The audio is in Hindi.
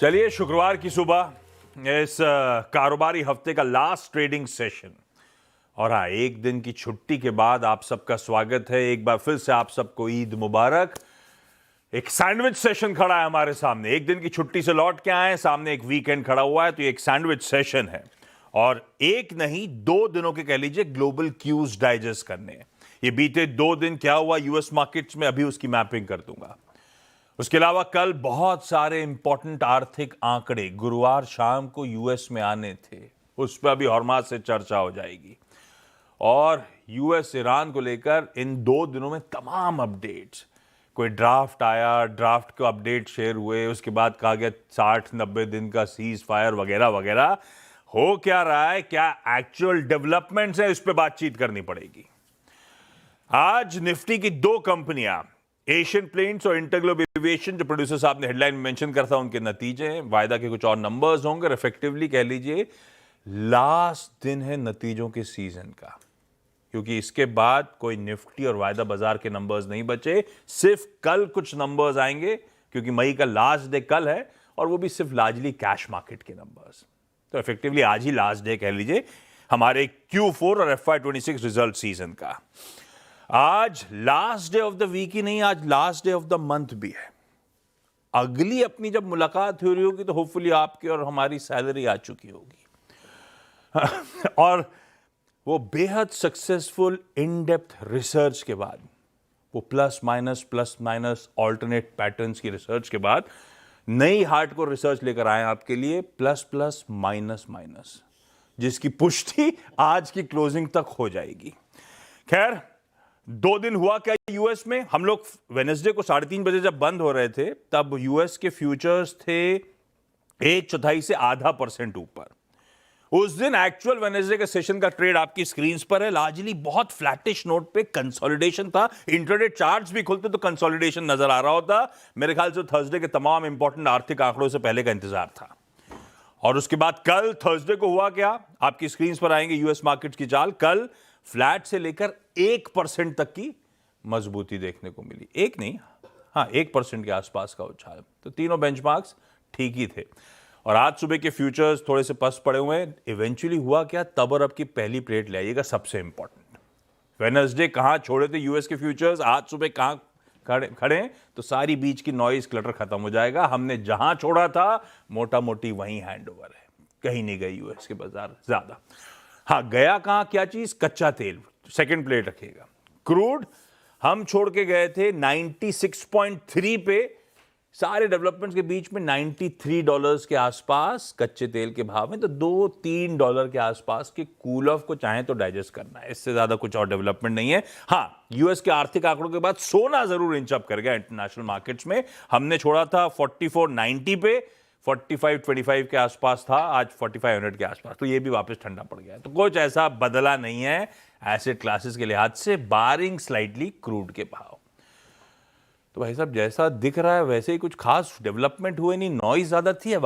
चलिए, शुक्रवार की सुबह इस कारोबारी हफ्ते का लास्ट ट्रेडिंग सेशन, और हाँ, एक दिन की छुट्टी के बाद आप सबका स्वागत है। एक बार फिर से आप सबको ईद मुबारक। एक सैंडविच सेशन खड़ा है हमारे सामने। एक दिन की छुट्टी से लौट के आए, सामने एक वीकेंड खड़ा हुआ है, तो ये एक सैंडविच सेशन है। और एक नहीं, 2 दिनों के कह लीजिए ग्लोबल क्यूज डाइजेस्ट करने हैं। ये बीते 2 दिन क्या हुआ यूएस मार्केट्स में, अभी उसकी मैपिंग कर दूंगा। उसके अलावा कल बहुत सारे इंपॉर्टेंट आर्थिक आंकड़े गुरुवार शाम को यूएस में आने थे, उस पर अभी हॉर्मास से चर्चा हो जाएगी। और यूएस ईरान को लेकर इन 2 दिनों में तमाम अपडेट्स, कोई ड्राफ्ट आया, ड्राफ्ट के अपडेट शेयर हुए, उसके बाद कहा गया 60-90 दिन का सीज फायर वगैरह वगैरह। हो क्या रहा है, क्या एक्चुअल डेवलपमेंट्स है, इस पर बातचीत करनी पड़ेगी। आज निफ्टी की 2 कंपनियां, एशियन पेंट्स और इंटरग्लोब एविएशन, जो प्रोड्यूसर साहब ने हेडलाइन में मेंशन करता, उनके नतीजे हैं। वायदा के कुछ और नंबर्स होंगे। इफेक्टिवली कह लीजिए लास्ट दिन है नतीजों के सीजन का, क्योंकि इसके बाद कोई निफ्टी और वायदा बाजार के नंबर्स नहीं बचे। सिर्फ कल कुछ नंबर्स आएंगे, क्योंकि मई का लास्ट डे कल है, और वो भी सिर्फ लार्जली कैश मार्केट के नंबर्स। तो इफेक्टिवली आज ही लास्ट डे कह लीजिए हमारे Q4 और FY26 रिजल्ट सीजन का। आज last day of the week ही नहीं, आज last day of the month भी है। अगली अपनी जब मुलाकात हो रही होगी तो होपफुली आपकी और हमारी सैलरी आ चुकी होगी। और वो बेहद सक्सेसफुल इन डेप्थ रिसर्च के बाद, वो प्लस माइनस ऑल्टरनेट पैटर्न्स की रिसर्च के बाद नई हार्डकोर रिसर्च लेकर आए आपके लिए, प्लस माइनस, जिसकी पुष्टि आज की क्लोजिंग तक हो जाएगी। खैर, 2 दिन हुआ क्या यूएस में। हम लोग वेडनेसडे को 3:30 बजे जब बंद हो रहे थे, तब यूएस के फ्यूचर्स थे 1/4 से आधा % ऊपर। उस दिन एक्चुअल वेडनेसडे के सेशन का ट्रेड आपकी स्क्रीन पर है। लार्जली बहुत फ्लैटिश नोट पे कंसोलिडेशन था। इंट्राडे चार्ट्स भी खुलते तो कंसोलिडेशन नजर आ रहा होता। मेरे ख्याल से थर्सडे के तमाम इंपॉर्टेंट आर्थिक आंकड़ों से पहले का इंतजार था। और उसके बाद कल थर्सडे को हुआ क्या, आपकी स्क्रीन पर आएंगे यूएस मार्केट की चाल। कल फ्लैट से लेकर 1% तक की मजबूती देखने को मिली। एक नहीं, हाँ, 1% के आसपास का उछाल। तो तीनों बेंचमार्क्स ठीक ही थे। और आज सुबह के फ्यूचर्स थोड़े से पस्त पड़े हुए हैं। इवेंचुअली हुआ क्या, तब और अब की पहली प्लेट ले आइएगा, सबसे इंपॉर्टेंट। वेडनेसडे कहां छोड़े थे यूएस के फ्यूचर्स, आज सुबह कहां खड़े हैं, तो सारी बीच की नॉइज क्लटर खत्म हो जाएगा। हमने जहां छोड़ा था मोटा मोटी वहीं हैंड ओवर है, कहीं नहीं गई यूएस के बाजार ज्यादा। हाँ, गया कहां, क्या चीज, कच्चा तेल सेकंड प्लेट रखिएगा। क्रूड हम छोड़ के गए थे 96.3 पे, सारे डेवलपमेंट्स के बीच में $93 के आसपास कच्चे तेल के भाव में। तो $2-3 के आसपास के कूल ऑफ को चाहे तो डाइजेस्ट करना है, इससे ज्यादा कुछ और डेवलपमेंट नहीं है। हाँ, यूएस के आर्थिक आंकड़ों के बाद सोना जरूर इंचअप कर गया इंटरनेशनल मार्केट्स में। हमने छोड़ा था 4490 पे, 4525 के आसपास था, आज 4500 के आसपास, तो ये भी वापस ठंडा पड़ गया। तो कुछ ऐसा बदला नहीं है एसेट क्लासेस के लिहाज से, बारिंग स्लाइटली क्रूड के भाव। तो भाई साहब, जैसा दिख रहा है वैसे ही कुछ खास डेवलपमेंट हुए नहीं, नॉइज ज्यादा थी या